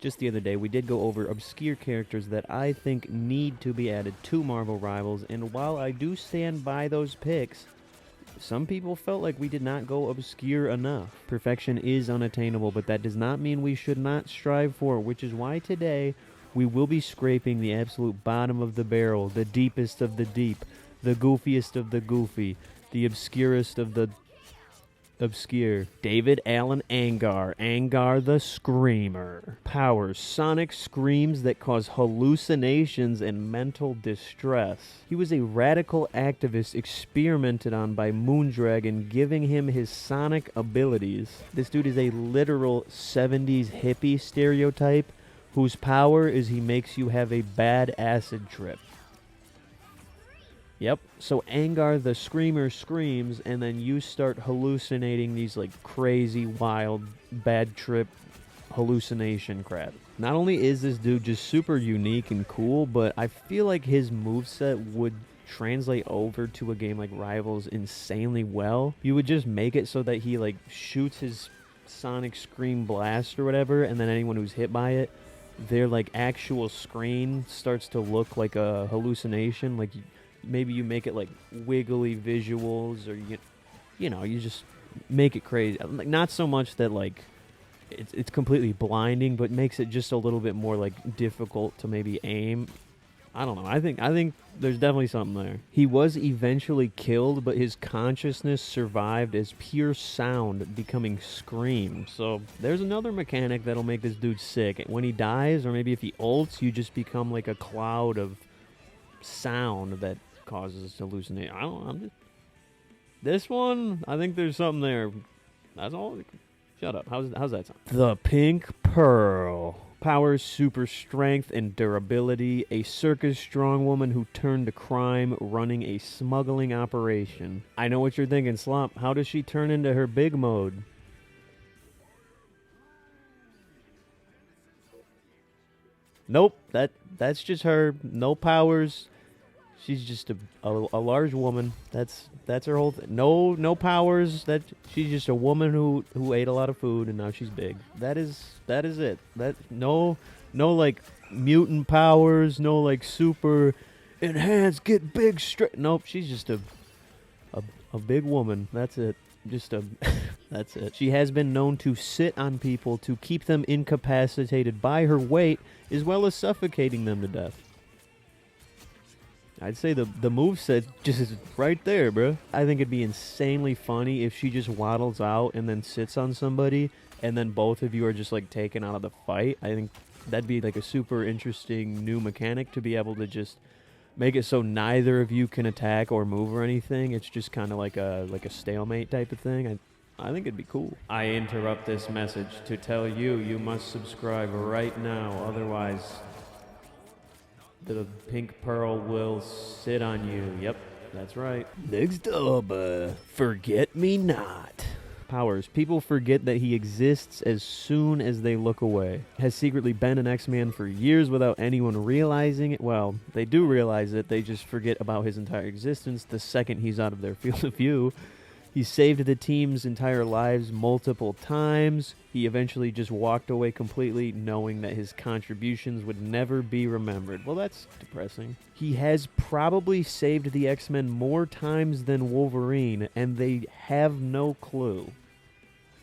Just the other day, we did go over obscure characters that I think need to be added to Marvel Rivals, and while I do stand by those picks, some people felt like we did not go obscure enough. Perfection is unattainable, but that does not mean we should not strive for it, which is why today we will be scraping the absolute bottom of the barrel, the deepest of the deep, the goofiest of the goofy, the obscurest of the obscure. David Allen Angar, Angar the Screamer. Powers: sonic screams that cause hallucinations and mental distress. He was a radical activist experimented on by Moondragon, giving him his sonic abilities. This dude is a literal 70s hippie stereotype whose power is he makes you have a bad acid trip. Yep, so Angar the Screamer screams, and then you start hallucinating these like crazy, wild, bad trip hallucination crap. Not only is this dude just super unique and cool, but I feel like his moveset would translate over to a game like Rivals insanely well. You would just make it so that he like shoots his sonic scream blast or whatever, and then anyone who's hit by it, their like actual screen starts to look like a hallucination. Like maybe you make it like wiggly visuals, or you just make it crazy. Like, not so much that like it's completely blinding, but makes it just a little bit more like difficult to maybe aim. I don't know. I think there's definitely something there. He was eventually killed, but his consciousness survived as pure sound, becoming scream. So there's another mechanic that'll make this dude sick. When he dies, or maybe if he ults, you just become like a cloud of sound that causes hallucination. I don't know. This one, I think there's something there. That's all. Shut up. How's that sound? The Pink Pearl. Powers: super strength and durability. A circus strong woman who turned to crime, running a smuggling operation. I know what you're thinking, Slop. How does she turn into her big mode? Nope. That's just her. No powers. She's just a large woman. That's her whole thing. No powers. That she's just a woman who ate a lot of food and now she's big. That is it. That no like mutant powers. No like super enhanced, get big straight. Nope. She's just a big woman. That's it. Just a that's it. She has been known to sit on people to keep them incapacitated by her weight, as well as suffocating them to death. I'd say the moveset just is right there, bro. I think it'd be insanely funny if she just waddles out and then sits on somebody, and then both of you are just like taken out of the fight. I think that'd be like a super interesting new mechanic to be able to just make it so neither of you can attack or move or anything. It's just kind of like a stalemate type of thing. I think it'd be cool. I interrupt this message to tell you must subscribe right now, otherwise the Pink Pearl will sit on you. Yep, that's right. Next up, Forgetmenot. Powers: people forget that he exists as soon as they look away. Has secretly been an X-Man for years without anyone realizing it. Well, they do realize it, they just forget about his entire existence the second he's out of their field of view. He saved the team's entire lives multiple times. He eventually just walked away completely, knowing that his contributions would never be remembered. Well, that's depressing. He has probably saved the X-Men more times than Wolverine, and they have no clue.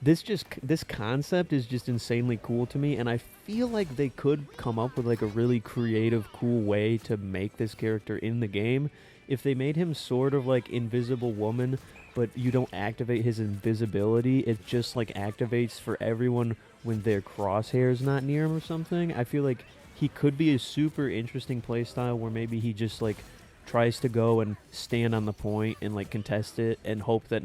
This concept is just insanely cool to me, and I feel like they could come up with like a really creative, cool way to make this character in the game. If they made him sort of like Invisible Woman, but you don't activate his invisibility, it just like activates for everyone when their crosshair's not near him or something. I feel like he could be a super interesting playstyle where maybe he just like tries to go and stand on the point and like contest it and hope that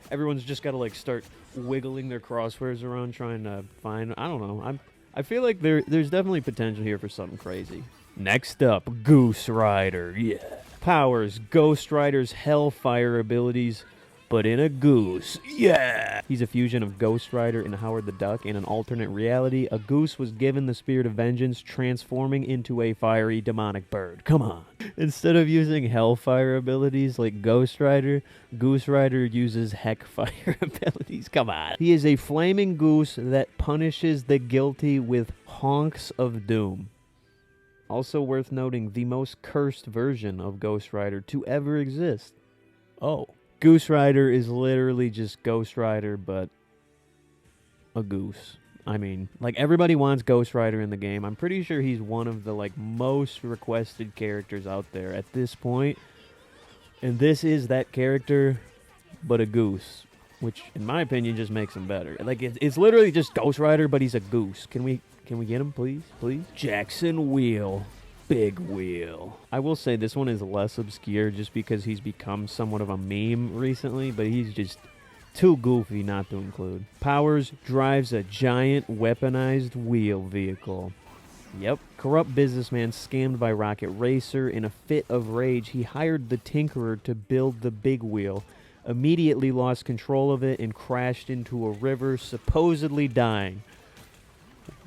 everyone's just got to like start wiggling their crosshairs around trying to find. I don't know. I feel like there's definitely potential here for something crazy. Next up, Goose Ridere. Yeah. Powers: Ghost Rider's Hellfire abilities, but in a goose. Yeah! He's a fusion of Ghost Rider and Howard the Duck. In an alternate reality, a goose was given the spirit of vengeance, transforming into a fiery demonic bird. Come on. Instead of using Hellfire abilities like Ghost Rider, Goose Rider uses Heckfire abilities. Come on. He is a flaming goose that punishes the guilty with honks of doom. Also worth noting, the most cursed version of Ghost Rider to ever exist. Oh. Goose Rider is literally just Ghost Rider, but a goose. I mean, like, everybody wants Ghost Rider in the game. I'm pretty sure he's one of the, like, most requested characters out there at this point. And this is that character, but a goose. Which, in my opinion, just makes him better. Like, it's literally just Ghost Rider, but he's a goose. Can we get him, please? Please? Jackson Wheel. Big Wheel. I will say this one is less obscure just because he's become somewhat of a meme recently, but he's just too goofy not to include. Powers drives a giant weaponized wheel vehicle. Yep. Corrupt businessman scammed by Rocket Racer. In a fit of rage, he hired the Tinkerer to build the big wheel, immediately lost control of it, and crashed into a river, supposedly dying.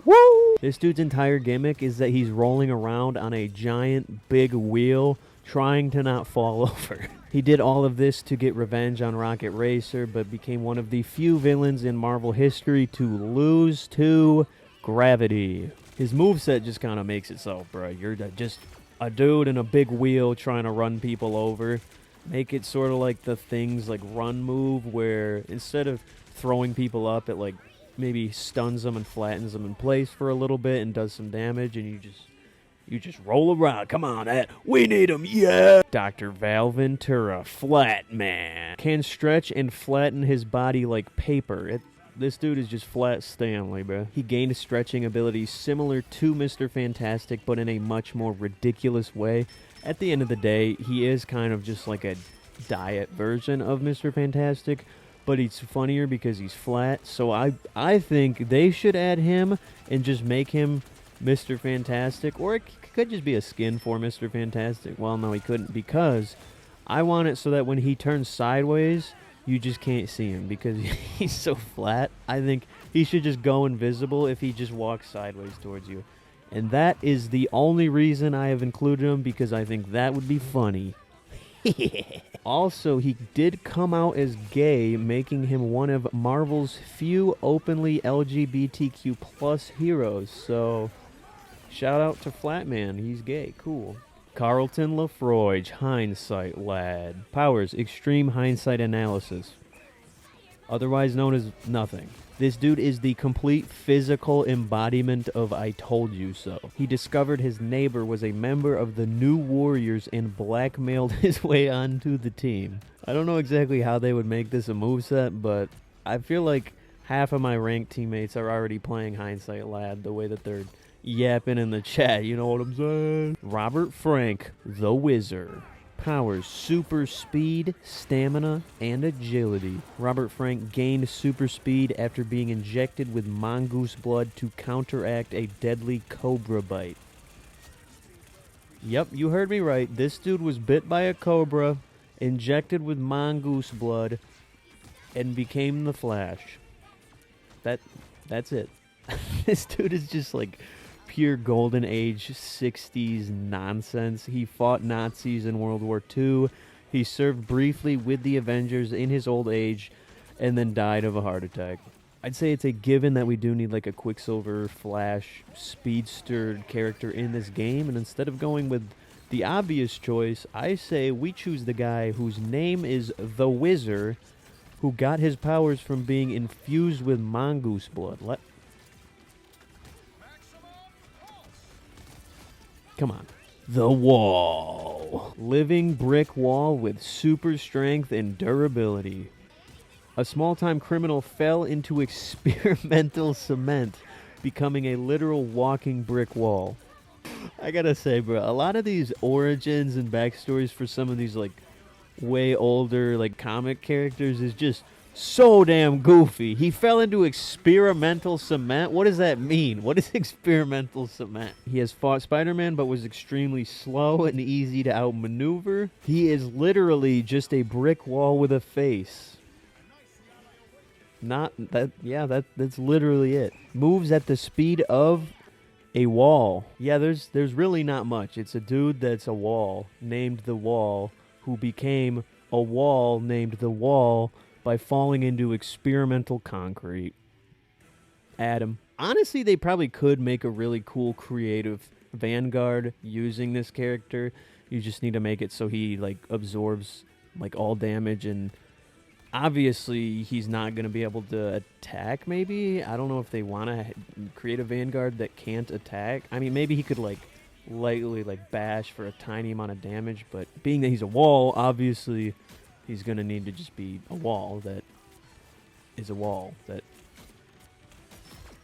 Woo! This dude's entire gimmick is that he's rolling around on a giant big wheel, trying to not fall over. He did all of this to get revenge on Rocket Racer, but became one of the few villains in Marvel history to lose to gravity. His moveset just kind of makes it so, bro. You're just a dude in a big wheel trying to run people over. Make it sort of like the Thing's like run move, where instead of throwing people up, it like maybe stuns them and flattens them in place for a little bit and does some damage, and you just roll around. Come on, Ed. We need him, yeah! Dr. Val Ventura, Flatman. Can stretch and flatten his body like paper. This dude is just Flat Stanley, bro. He gained stretching abilities similar to Mr. Fantastic, but in a much more ridiculous way. At the end of the day, he is kind of just like a diet version of Mr. Fantastic, but he's funnier because he's flat. So I think they should add him and just make him Mr. Fantastic, or it could just be a skin for Mr. Fantastic. Well, no, he couldn't, because I want it so that when he turns sideways, you just can't see him because he's so flat. I think he should just go invisible if he just walks sideways towards you. And that is the only reason I have included him, because I think that would be funny. Also, he did come out as gay, making him one of Marvel's few openly LGBTQ plus heroes. So, shout out to Flatman. He's gay. Cool. Carlton Lafroige, Hindsight Lad. Powers, extreme hindsight analysis. Otherwise known as nothing. This dude is the complete physical embodiment of I told you so. He discovered his neighbor was a member of the New Warriors and blackmailed his way onto the team. I don't know exactly how they would make this a moveset, but I feel like half of my ranked teammates are already playing Hindsight Lad the way that they're yapping in the chat, you know what I'm saying? Robert Frank, the Whizzer. Powers, super speed, stamina, and agility. Robert Frank gained super speed after being injected with mongoose blood to counteract a deadly cobra bite. Yep, you heard me right. This dude was bit by a cobra, injected with mongoose blood, and became the Flash. That's it. This dude is just like pure golden age 60s nonsense. He fought Nazis in World War II. He served briefly with the Avengers in his old age and then died of a heart attack. I'd say it's a given that we do need like a Quicksilver, Flash, speedster character in this game, and instead of going with the obvious choice, I say we choose the guy whose name is the Whizzer, who got his powers from being infused with mongoose blood. Come on. The Wall. Living brick wall with super strength and durability. A small-time criminal fell into experimental cement, becoming a literal walking brick wall. I gotta say, bro, a lot of these origins and backstories for some of these, like, way older, like, comic characters is just so damn goofy. He fell into experimental cement? What does that mean? What is experimental cement? He has fought Spider-Man but was extremely slow and easy to outmaneuver. He is literally just a brick wall with a face. Not that, yeah, that's literally it. Moves at the speed of A wall. Yeah, there's really not much. It's a dude that's a wall named the Wall who became a wall named the Wall by falling into experimental concrete. Adam. Honestly, they probably could make a really cool creative Vanguard using this character. You just need to make it so he like absorbs like all damage, and obviously he's not going to be able to attack. Maybe I don't know if they want to create a Vanguard that can't attack. I mean, maybe he could like lightly like bash for a tiny amount of damage, but being that he's a wall, obviously he's going to need to just be a wall that is a wall that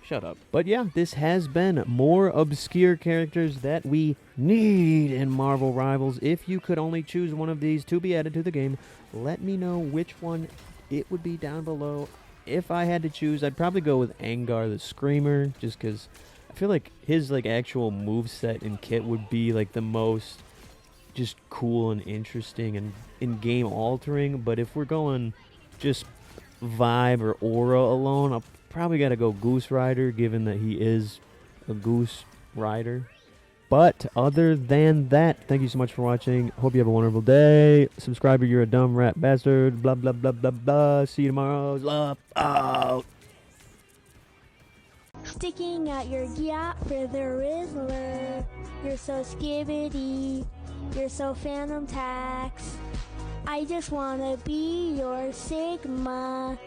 shut up. But yeah, this has been more obscure characters that we need in Marvel Rivals. If you could only choose one of these to be added to the game, let me know which one it would be down below. If I had to choose, I'd probably go with Angar the Screamer, just because I feel like his like actual moveset and kit would be like the most just cool and interesting and in-game altering. But if we're going just vibe or aura alone, I'll probably got to go Goose Ridere, given that he is a Goose Rider. But other than that, thank you so much for watching. Hope you have a wonderful day. Subscriber, you're a dumb rat bastard. Blah, blah, blah, blah, blah. See you tomorrow. Slop out. Sticking out your yacht for the Rizzler. You're so skibbity. You're so Phantom Tax. I just wanna be your Sigma.